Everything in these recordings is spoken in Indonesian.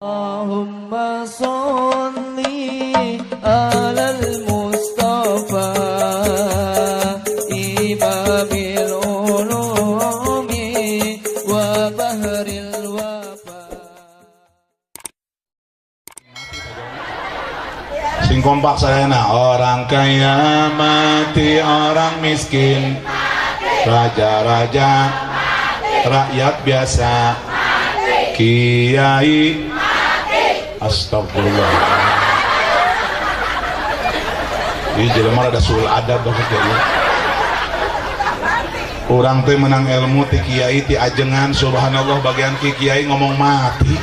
Allahumma sholli alal Mustafa imamil ulumi wa bahril wafa. Sing kompak saya orang kaya mati, orang miskin raja-raja, rakyat biasa, kiai, astagfirullah. Ini jelema ada sul adab begitu. Orang teh menang ilmu ti kiai ti ajengan, subhanallah bagian kiai ngomong mati.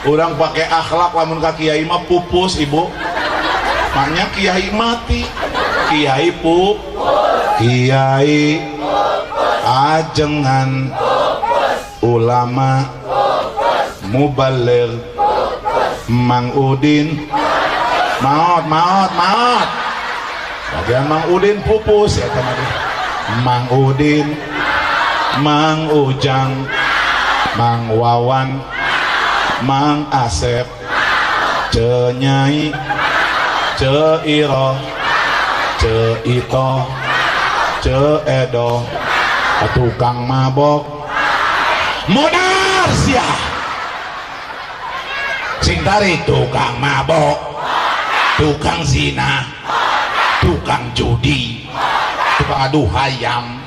Orang pakai akhlak lamun ka kiai mah pupus ibu. Maknya kiai mati. Kiai kiai ajengan, ulama mubaligh, Mang Udin maot bagian Mang Udin pupus ya teman. Mang Udin, Mang Ujang, Mang Wawan, Mang Asep, Cenyai, Ceiro, Ceito, Ceedo, tukang mabok, modar sia, sing tarik tukang mabok, tukang zina, tukang judi, tukang adu hayam,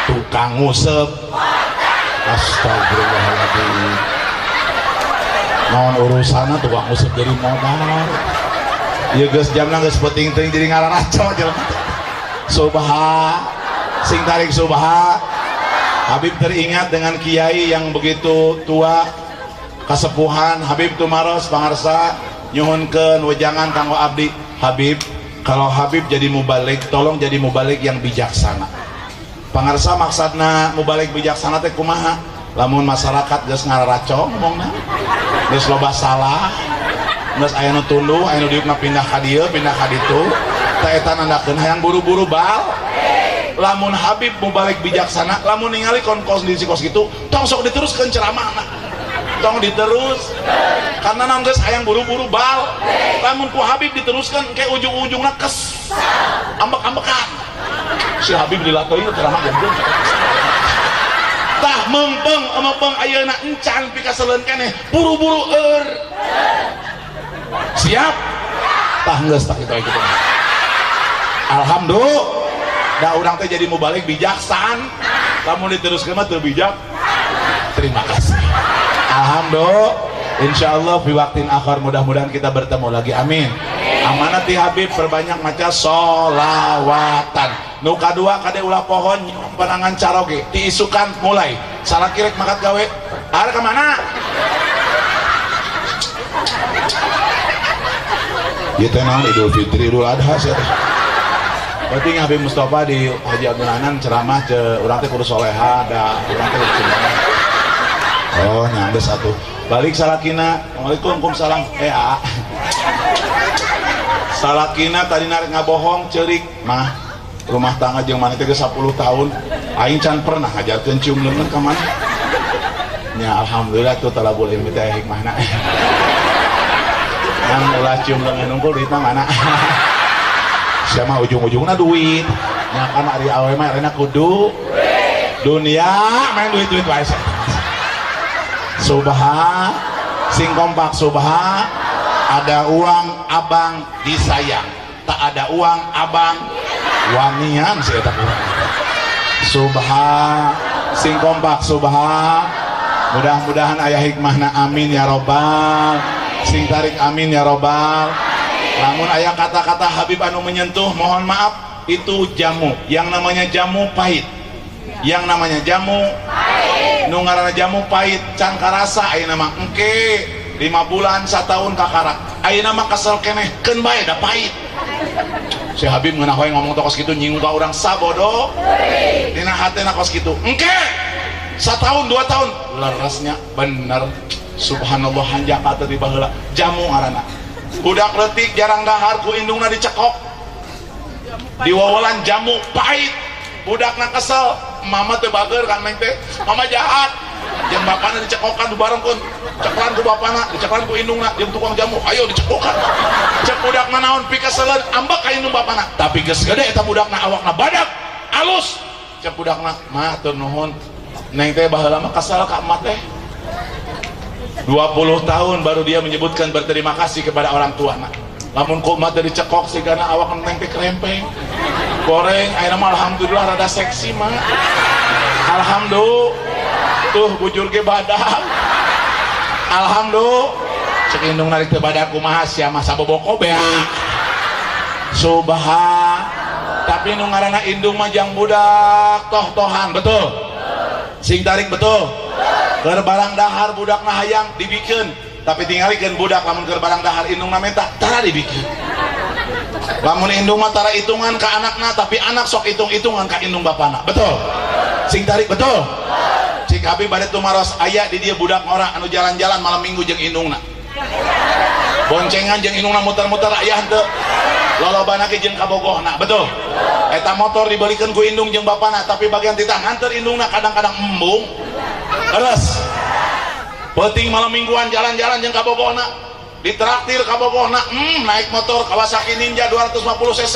tukang ngusep. Astagfirullahaladzim. Naon urusanna tukang ngusep jadi modal. Ya geus jamna geus penting jadi ngararaco jelema. Subha, sing tarik subha. Habib teringat dengan kiai yang begitu tua, kasepuhan. Habib tumaros pangarsa nyuhunkeun wejangan kanggo abdi. Habib, kalau Habib jadi mubalik, tolong jadi mubalik yang bijaksana. Pangarsa maksudna mubalik bijaksana teh kumaha? Lamun masyarakat geus ngararaco ngomongna, geus loba salah, geus aya nu tunduh, aya nu diupna pindah ka dieu, pindah ka ditu, tah eta nandakeun hayang buru-buru bal. Lamun Habib mubalik bijaksana, lamun ningali kondisi kos gitu, tong sok diteruskeun ceramahna. Tong diterus karena naon geus hayang buru-buru bal. Lamun ku Habib diteruskeun ke ujung-ujungna kes ambek-ambekan. Si Habib dilatoin ceramah goblok. Tah mempeng ayeuna encan pikaseleun keneh buru-buru siap tah geus tah kitu. Alhamdulillah da urang teh jadi mubalik bijaksan, lamun diteruskeun mah teu bijak. Terima kasih. Alhamdulillah, insyaallah fi waktin akhir mudah-mudahan kita bertemu lagi, amin. Amanat di Habib perbanyak maca sholawatan. Nu kadua kade ulah pohon penangan caroge diisukan mulai salah kirek makat gawe arah kemana ya tenang Idul Fitri Idul Adha sih. Berarti Habib Mustafa di Haji Abdul Hanan ceramah ce urang teh kudu soleha da urang teh ceramah. Oh nyambe satu balik salakina. Waalaikumsalam salam salakina tadi narik ngabohong cerik mah rumah tangga jeung mana teh 10 tahun aing can pernah ngajarkeun cium leungeun ka mana nya. Alhamdulillah tuh talabul ilmi teh hikmahna kan ulah cium leungeun unggul duitna mana sia mah ujung-ujungna duit nya kan ari awe mah arena kudu dunia main duit-duit wae. Subha sing kompak subha, ada uang abang disayang, tak ada uang abang wanian sih eta kurang. Subha sing kompak subha, mudah-mudahan aya hikmahna amin ya robbal. Sing tarik amin ya robbal. Namun aya kata-kata Habib anu menyentuh, mohon maaf, itu jamu. Yang namanya jamu pahit. Yang namanya jamu pahit. Nu ngaranna jamu pahit can karasa ayeuna mah engke 5 bulan 1 tahun kakarak. Ayeuna mah kesel keneh keun bae da pahit. Si Habib ngeunah we ngomong tokos kitu nyinggung ka urang sabodo dina hatena kos kitu engke 1 tahun 2 tahun leresnya bener. Subhanallah hanjaka teh di baheula jamu ngaranna. Budak leutik jarang dahar ku indungna dicekok diwawalan jamu pahit. Budakna kesel, mama teh bager kan neng teh, mama jahat. yang bapana dicekokan di barengkeun cekelan ku bapana dicekelan ku indungna jeung tukang jamu ayo dicekokan cek budakna naon pikaseleun ambek ka indung bapana tapi geus gede eta budakna awakna badak alus cek budakna mah tur nuhun neng teh baheula mah kasal ka emak teh 20 tahun baru dia menyebutkan berterima kasih kepada orang tuana lamun ku emak teh dicekok sigana awak neng teh krempeng goreng ayeuna mah alhamdulillah rada seksi mah alhamdulillah tuh bujur ge badak alhamdulillah cek indung narik teh badak kumaha sia mah saboboko bea subhan tapi nu ngaranna indung mah jang budak toh-tohan betul sing tarik betul keur barang dahar budakna hayang dibikeun tapi tingalikeun budak lamun keur barang dahar indungna menta tara dibikeun lamun indung mah tara hitungan ka anakna tapi anak sok hitung-hitungan ka indung bapana betul sing tarik betul cik abi bade tumaros aya di dia budak orang anu jalan-jalan malam minggu jeung indungna boncengan jeung indungna muter-muter aya henteu lolobana ge jeung kabogohna betul eta motor dibelikeun ku indung jeung bapana tapi bagian titah nganter indungna kadang-kadang embung leres penting malam mingguan jalan-jalan jeung kabogohna ditraktir kabogohna naik motor Kawasaki Ninja 250 cc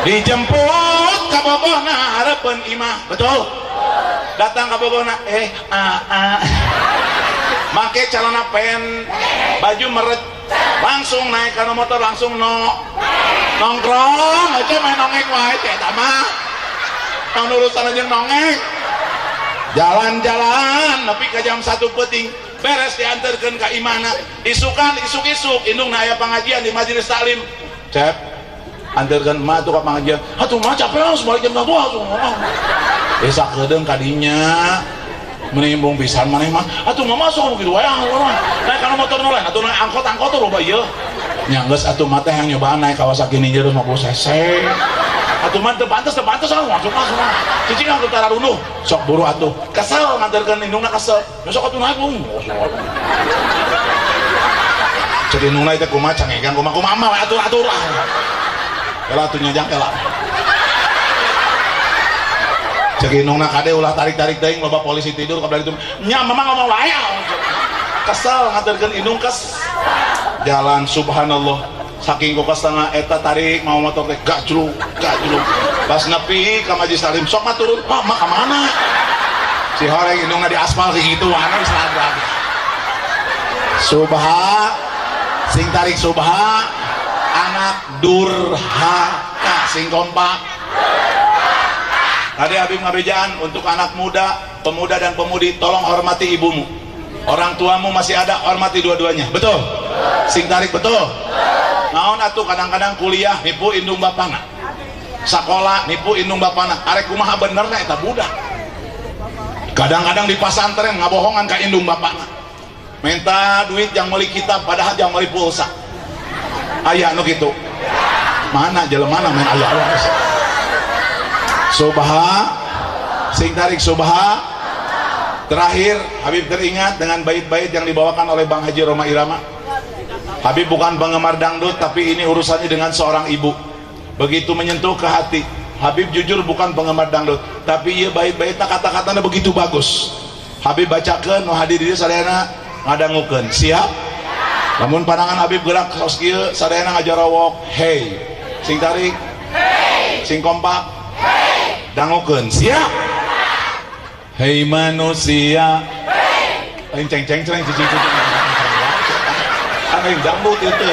dijemput kabogohna hareupeun imah betul datang kabogohna make celana pen baju meret langsung naik kana motor langsung nongkrong aja main nongek wae teh eta mah naon urusan jeung nongek jalan-jalan nepi ka jam 1 peuting beres dianterkeun ka imahna isukan isuk-isuk indungna aya pangajian di majelis taklim cep anterkeun mah tuh ka pangajian atuh mah capek langsung balik jam 1 langsung desa kedeung kadinya menimbung pisan maneh mah atuh mah masuk kitu wae naik kana motor nu lain atuh naik angkot loba ieu nya geus atuh mah teh yang nyobaan naik Kawasaki Ninja 250 cc atuh mah teu pantes masuk cicing aku tara runduh sok buru atuh kesel nganterkeun indungna kesel besok atuh naik lu cek indungna teh kumaha cangegan kumaha mah atur lah kela atuh nyajang kela cek indungna kade ulah tarik-tarik teuing loba polisi tidur kabari itu nya mamang ngomong wae kesel nganterkeun indung kes jalan subhanallah saking ku setengah eta tarik mau motor teh gak juluk pas nepi ka majelis taklim sok mah turun mah ka mana si horeng indungna di aspal kayak gitu ana geus labrak subha sing tarik subha anak durhaka sing kompak tadi Habib ngabejaan untuk anak muda, pemuda dan pemudi tolong hormati ibumu orang tuamu masih ada hormati dua-duanya betul sing tarik betul naon atuh kadang-kadang kuliah nipu indung bapana sakola nipu indung bapana arek kumaha benerna eta budak kadang-kadang di pasantren ngabohongan ka indung bapana minta duit yang meuli kitab padahal yang meuli pulsa aya anu kitu mana jelema main aya subha sing tarik subha terakhir Habib teringat dengan bait-bait yang dibawakan oleh Bang Haji Roma Irama. Habib bukan penggemar dangdut tapi ini urusannya dengan seorang ibu begitu menyentuh ke hati. Habib jujur bukan penggemar dangdut tapi ieu bait-baitna kata-katana begitu bagus. Habib bacakeun nu hadir dieu sadayana ngadangukeun siap lamun pandangan Habib gerak sos kieu sadayana ngajarawok hey sing tarik hey sing kompak dangukeun siap hei manusia lain ceng-ceng cicing ana yang dangdut itu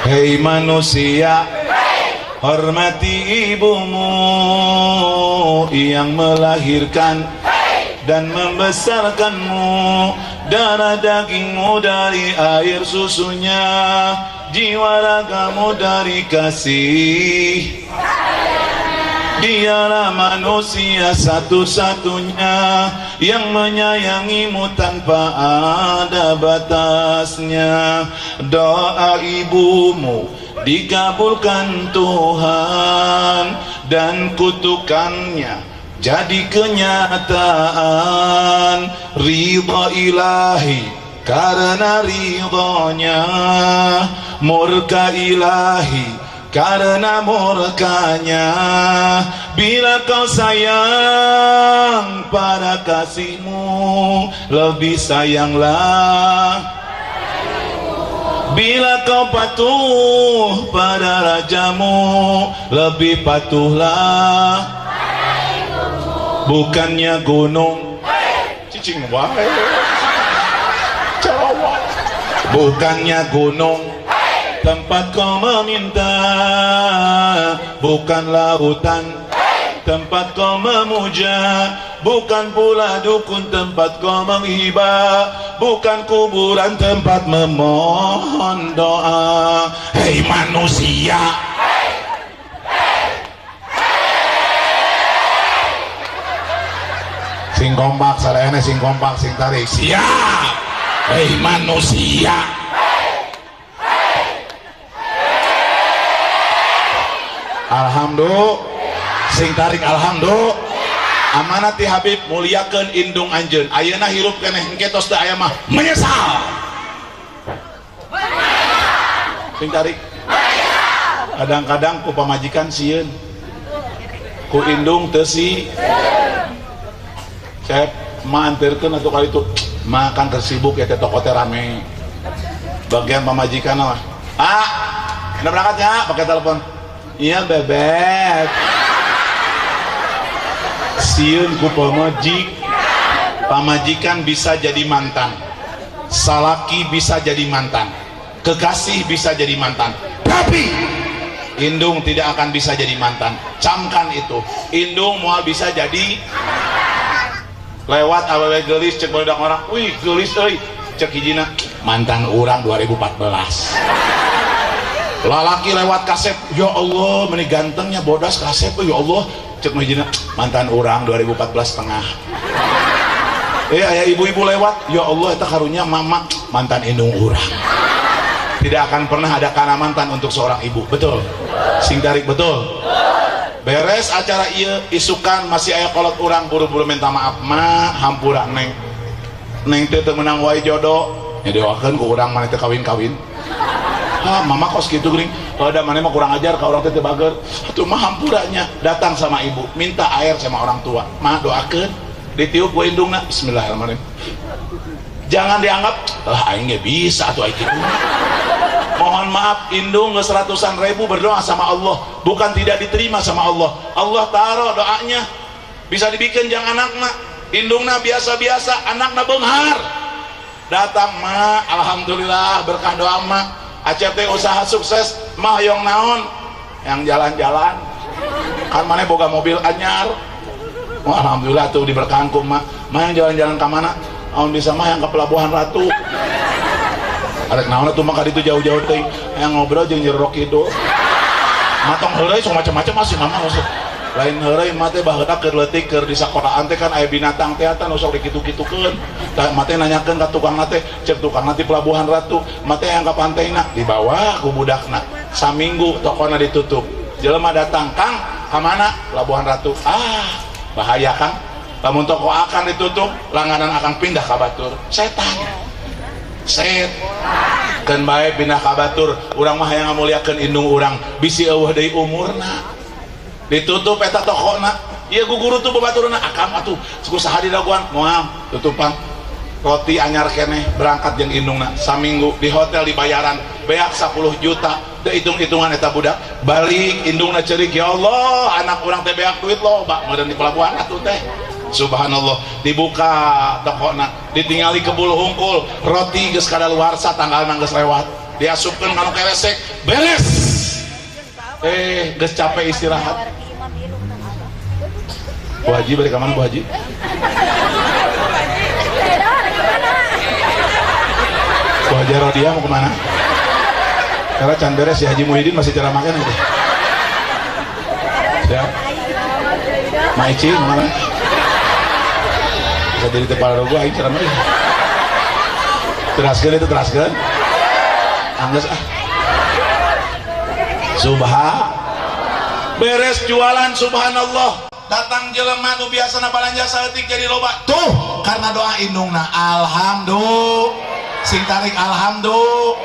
hei manusia hormati ibumu yang melahirkan dan membesarkanmu darah dagingmu dari air susunya jiwa ragamu dari kasih dialah manusia satu-satunya yang menyayangimu tanpa ada batasnya doa ibumu dikabulkan Tuhan dan kutukannya jadi kenyataan ridha ilahi karena ridhonya murka ilahi karena murkanya. Bila kau sayang pada kasihmu, lebih sayanglah. Bila kau patuh pada rajamu, lebih patuhlah. Bukannya gunung cicing wae, bukannya gunung tempat kau meminta, bukan lautan tempat kau memuja, bukan pula dukun tempat kau menghibah, bukan kuburan tempat memohon doa. Hei manusia, sing kompak salehna, sing kompak, sing tarik, siap. Hei manusia, alhamdulillah, sing tarik alhamdulillah. Amanat ti Habib muliakeun indung anjeun. Ayeuna hirup keneh engke tos teu aya mah menyesal. Sing tarik kadang-kadang ku pamajikan sieun, ku indung teu si saya mantirkeun atuh kali itu makan tersibuk ya teh toko teh rame. Bagian pamajikan mah, anda berangkatnya pakai telepon. Iya bebek. Sieun ku pamajikan bisa jadi mantan, salaki bisa jadi mantan, kekasih bisa jadi mantan, tapi indung tidak akan bisa jadi mantan. Camkan itu, indung moal bisa jadi lewat awewe gelis cek barudak orang, wih gelis euy, cek hijina mantan orang 2014. Lalaki lewat kasep, ya Allah meni gantengnya bodas kasep, ya Allah cek hijina mantan orang 2014 setengah. Aya ibu-ibu lewat, ya Allah eta karunya mama mantan indung orang. Tidak akan pernah ada kana mantan untuk seorang ibu, betul? Sing tarik betul? Beres acara ieu isukan masih aya kolot urang buru-buru minta maaf ma hampura neng teu menang wae jodoh nyadewakeun ku urang maneh teu kawin-kawin. Mama kos gitu geuning, ada maneh mah kurang ajar ka urang teh teu bager. Atuh mah hampuranya datang sama ibu minta air sama orang tua, mah doakeun ditiup ku indungna bismillahirrahmanirrahim. Jangan dianggap aing ge bisa atuh aya kitu. Mohon maaf, indung nge 100-an ribu berdoa sama Allah, bukan tidak diterima sama Allah. Allah taruh doanya bisa dibikin jangan anakna, indungna biasa-biasa, anakna beunghar. Datang ma, alhamdulillah berkah doa ma. Acep teh usaha sukses, mah yang naon, yang jalan-jalan. Kan mana boga mobil anyar. Oh, alhamdulillah tuh diberkahan ku ma. Ma yang jalan-jalan ke mana? Aun bisa mah yang ke Pelabuhan Ratu. Arek naon atuh maka ditu jauh-jauh teh yang ngobrol jeung Nyi Roro Kidul. Matong heureuy sok macam-macam masih mama maksud. Lain heureuy mah teh baheula keur leutik keur di sakolaan teh kan aya binatang teh atan sok dikitu-kitukeun. Tah mah teh nanyakeun ka tukangna teh, cek tukangna ti Pelabuhan Ratu, mah teh yang ka pantaina dibawa ku budakna. Saminggu tokona ditutup. Jelema datang, "Kang, ka mana?" Pelabuhan Ratu. Bahaya Kang. Lamun toko akan ditutup, langganan akan pindah ka Batur. Setan. Set kan baik pindah ka Batur, urang mah hayang ngamuliakeun indung urang bisi eueuh deui umurna ditutup eta tokona. Ieu guguru tuh babaturna akam atuh suku saha di daguan moal tutupan roti anyar keneh berangkat jeung indungna saminggu di hotel dibayaran beak 10 juta teu hitung-hitungan eta budak balik indungna ceurik ya Allah anak urang teh beak duit loba meureun di pelabuhan atuh teh. Subhanallah, dibuka tokona, ditinggali kebul hungkul, roti geus kadaluarsa tanggalna geus lewat, diasupkeun kanu keresek, beres. Geus capek istirahat. Bu Haji balik ka mana Bu Haji? Bu Haji Rodia mau kemana? Karena can beres ya Haji Muhyiddin masih cara makan gitu. Siap. Maici mana? Bisa jadi kepala gua aing cara mah. Teraskeun itu teraskeun. Anggeus beres jualan subhanallah. Datang jelema nu biasana balanja saeutik jadi loba. Tuh karena doa indungna alhamdulillah. Sing tarik alhamdulillah.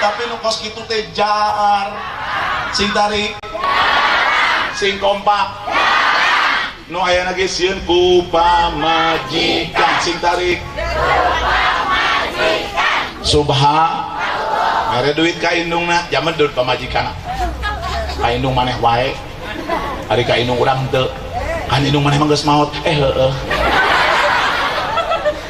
Tapi nu kos kitu teh jar. Sing tarik. Sing kompak. Nu aya ge sieun ku pamajikan. Sing tarik. Subha. Mere duit ka indungna, jaman duit pamajikan. Ka indung maneh wae. Ari ka indung urang teu. Kan indung maneh mah geus maot. Heueuh.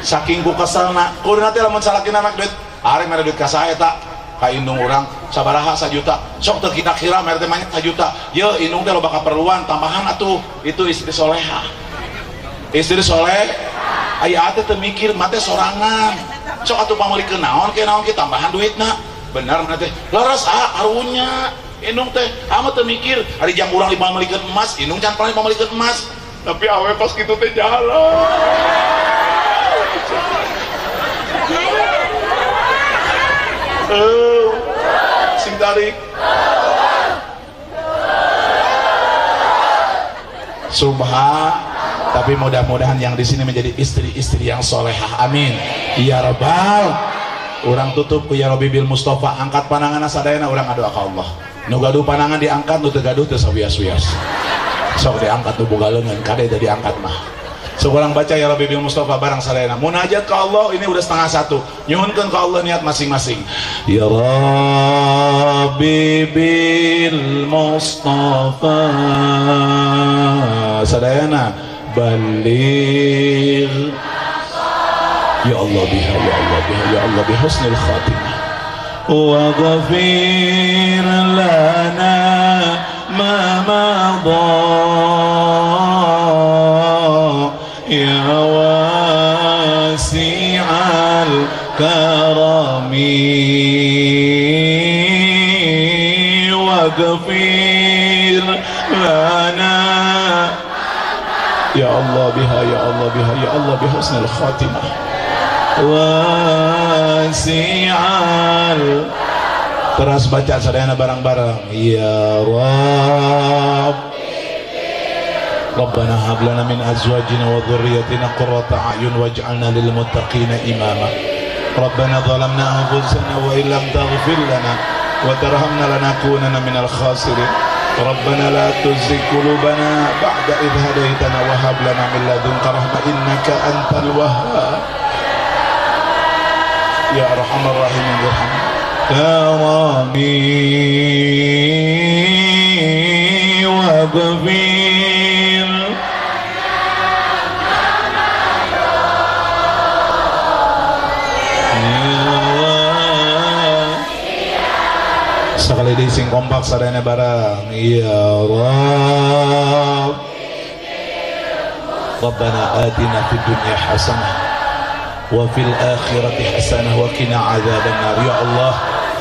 Saking ku keselna, kudu teh lamun salakina anak duit, ari mere duit ka saha eta? Ka indung urang sabaraha 1 juta. Sok teu kita kira mere teh manya 1 juta. Ye indung teh loba kaperluan tambahan atuh. Itu istri soleha. Istri soleh aya teh teu mikir mah teh sorangan. Sok atuh pamalikeun naon ke naon ke tambahan duitna. Benar mana teh laras arunya indung teh amat teu mikir ari jang urang dipamalikeun emas indung can pernah dipamalikeun emas tapi awe pas kitu teh jalan sing tarik subha. Tapi mudah-mudahan yang di sini menjadi istri-istri yang solehah, amin ya rabbal. Orang tutup ku ya Rabbi bil Mustafa, angkat panangan sadayana orang adu ka Allah. Nu gaduh panangan diangkat, nu teu gaduh teu sawias-wias. Sok diangkat nu boga leungeun kade teh diangkat mah. Sok urang baca ya Rabbi bil Mustafa barang sadayana. Munajat ka Allah ini udah 1:30. Nyuhunkeun ka Allah niat masing-masing. Ya Rabbi bil Mustafa sadayana baligh ya Allah biha ya Allah biha ya Allah bihusnil khatimah wa ghafir lana ma madha ya wasi'al karami wa ghafir lana ya Allah biha ya Allah biha ya Allah bihusnil khatimah wasi'al. Terus baca sadayana bareng-bareng ya Rabb Rabbana hab lana min azwajina wa dhurriyyatina qurrata a'yun waj'alna lil muttaqina imama Rabbana zalamna anfusana wa illam taghfir lana wa tarhamna lanakunanna minal khasirin Rabbana la tuzigh qulubana ba'da idh hadaytana wa hab lana min ladunka rahmah innaka antal wahhab ya arhamar rahimin irham karami wa ghafir sekali di sing kompak sadayana barang ya Rabb Rabbana atina fid dunya hasanah wa fil akhirati hasanah wa qina adzabannar. Ya Allah,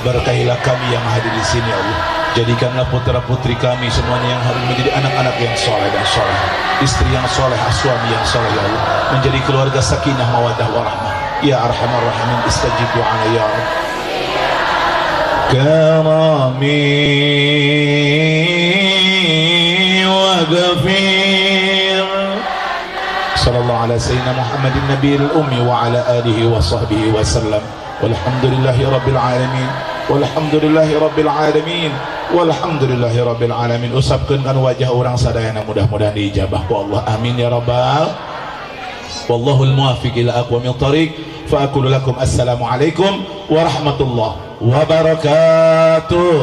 berkahilah kami yang hadir di sini ya Allah. Jadikanlah putra-putri kami semuanya yang hadir menjadi anak-anak yang soleh dan soleh, istri yang soleh, suami yang soleh ya Allah, menjadi keluarga sakinah mawaddah warahmah. Ya arhamar rahimin istajib du'ana ya Rabb. Karami wa ghafir sallallahu ala sayyidina Muhammadin nabiyil ummi wa ala alihi wa sahbihi wa sallam walhamdulillahi rabbil alamin walhamdulillahi rabbil alamin walhamdulillahi rabbil alamin. Usapkeun kan wajah orang sadayana mudah-mudahan diijabah ku Allah, amin ya rabbal. Wallahul muwaffiq ila aqwamit thariq. Fa aqulu lakum assalamu alaikum warahmatullahi wabarakatuh.